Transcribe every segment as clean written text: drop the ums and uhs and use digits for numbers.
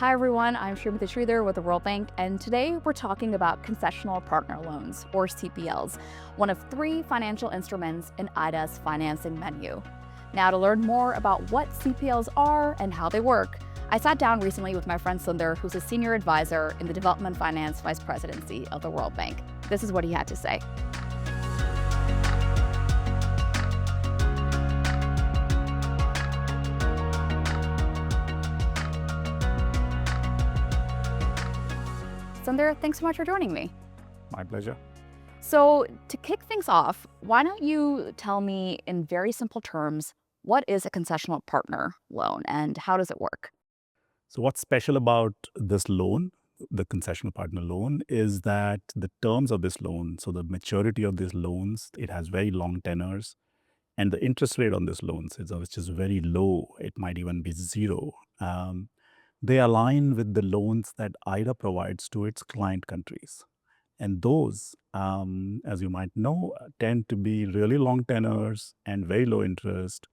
Hi everyone, I'm Srimati Sridhar with the World Bank, and today we're talking about concessional partner loans, or CPLs, one of three financial instruments in IDA's financing menu. Now, to learn more about what CPLs are and how they work, I sat down recently with my friend Sundar, who's a senior advisor in the Development Finance Vice Presidency of the World Bank. This is what he had to say. Sundar, thanks so much for joining me. My pleasure. So, to kick things off, why don't you tell me in very simple terms, what is a concessional partner loan and how does it work? So, what's special about this loan, the concessional partner loan, is that the terms of this loan, so the maturity of these loans, it has very long tenors, and the interest rate on these loans is which is very low. It might even be zero. They align with the loans that IDA provides to its client countries. And those, as you might know, tend to be really long tenors and very low interest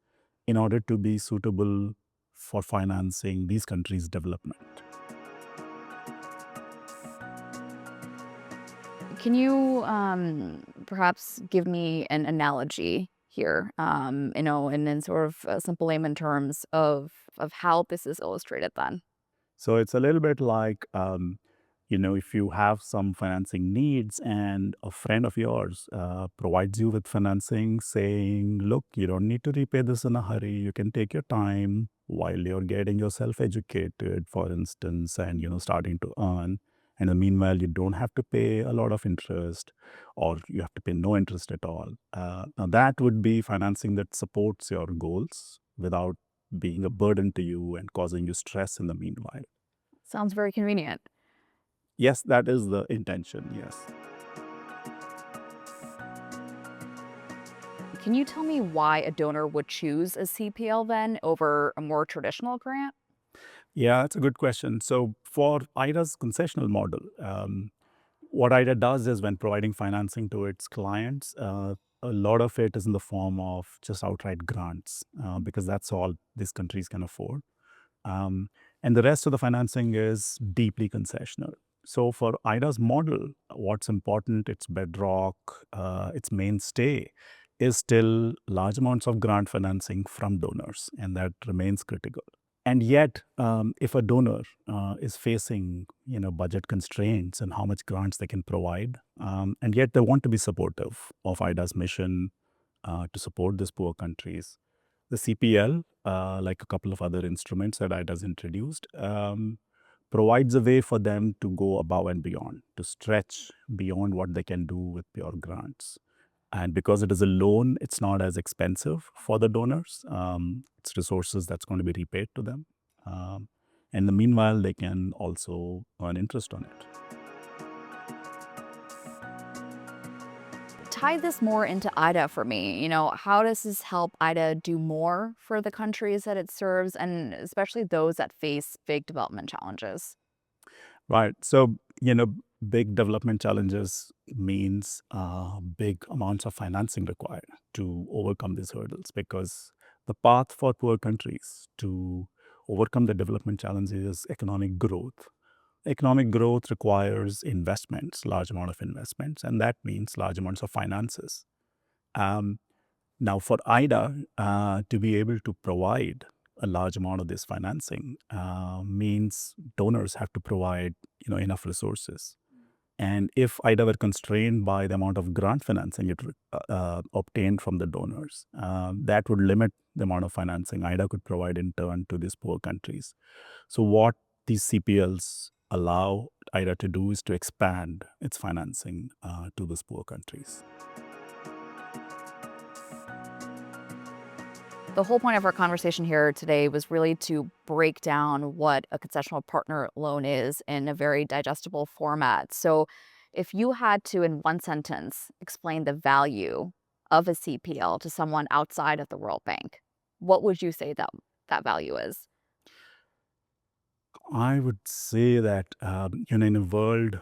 in order to be suitable for financing these countries' development. Can you perhaps give me an analogy here, and in sort of simple layman terms of how this is illustrated then? So it's a little bit like, if you have some financing needs and a friend of yours provides you with financing saying, look, you don't need to repay this in a hurry. You can take your time while you're getting yourself educated, for instance, and, starting to earn. And meanwhile, you don't have to pay a lot of interest or you have to pay no interest at all. Now, that would be financing that supports your goals without being a burden to you and causing you stress in the meanwhile. Sounds very convenient. Yes, that is the intention. Yes. Can you tell me why a donor would choose a CPL then over a more traditional grant? Yeah, that's a good question. So for IDA's concessional model, what IDA does is when providing financing to its clients, a lot of it is in the form of just outright grants because that's all these countries can afford. Um, and the rest of the financing is deeply concessional. So for IDA's model, what's important, its bedrock, its mainstay, is still large amounts of grant financing from donors, and that remains critical. And yet, if a donor is facing, budget constraints and how much grants they can provide, and yet they want to be supportive of IDA's mission to support these poor countries, the CPL, like a couple of other instruments that IDA has introduced, provides a way for them to go above and beyond, to stretch beyond what they can do with pure grants. And because it is a loan, it's not as expensive for the donors. It's resources that's going to be repaid to them. And in the meanwhile, they can also earn interest on it. Tie this more into IDA for me. How does this help IDA do more for the countries that it serves, and especially those that face big development challenges? Right. So, big development challenges means big amounts of financing required to overcome these hurdles because the path for poor countries to overcome the development challenges is economic growth. Economic growth requires investments, large amount of investments, and that means large amounts of finances. Um, Now, for IDA to be able to provide a large amount of this financing means donors have to provide enough resources. And if IDA were constrained by the amount of grant financing it obtained from the donors, that would limit the amount of financing IDA could provide in turn to these poor countries. So, what these CPLs allow IDA to do is to expand its financing to these poor countries. The whole point of our conversation here today was really to break down what a concessional partner loan is in a very digestible format. So, if you had to, in one sentence, explain the value of a CPL to someone outside of the World Bank, what would you say that value is? I would say that in a world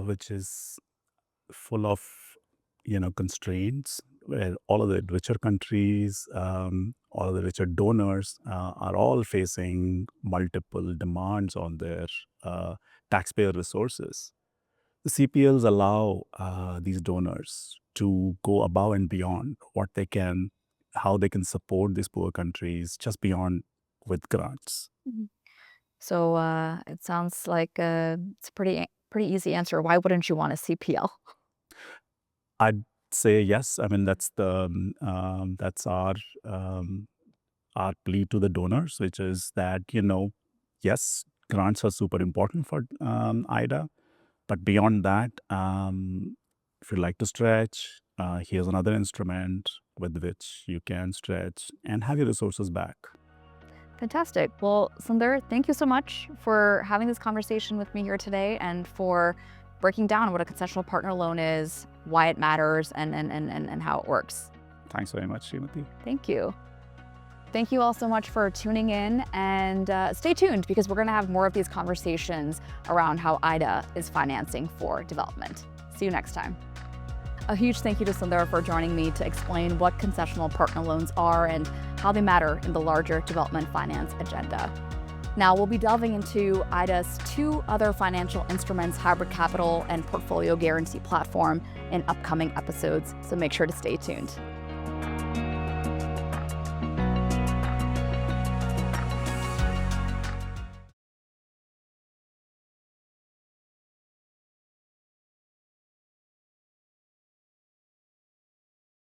which is full of constraints, where all of the richer countries, all of the richer donors are all facing multiple demands on their uh, taxpayer resources. The CPLs allow these donors to go above and beyond what they can, how they can support these poor countries just beyond with grants. Mhm. So it sounds like it's a pretty easy answer. Why wouldn't you want a CPL? I'd say yes. I mean, that's um, our plea to the donors, which is that, yes, grants are super important for IDA, but beyond that, if you like to stretch, here's another instrument with which you can stretch and have your resources back. Fantastic. Well, Sundar, thank you so much for having this conversation with me here today and for breaking down what a concessional partner loan is, why it matters, and how it works. Thanks very much, Srimati. Thank you. Thank you all so much for tuning in, and stay tuned because we're going to have more of these conversations around how IDA is financing for development. See you next time. A huge thank you to Sundar for joining me to explain what concessional partner loans are and how they matter in the larger development finance agenda. Now we'll be delving into IDA's two other financial instruments, hybrid capital and portfolio guarantee platform, in upcoming episodes, so make sure to stay tuned.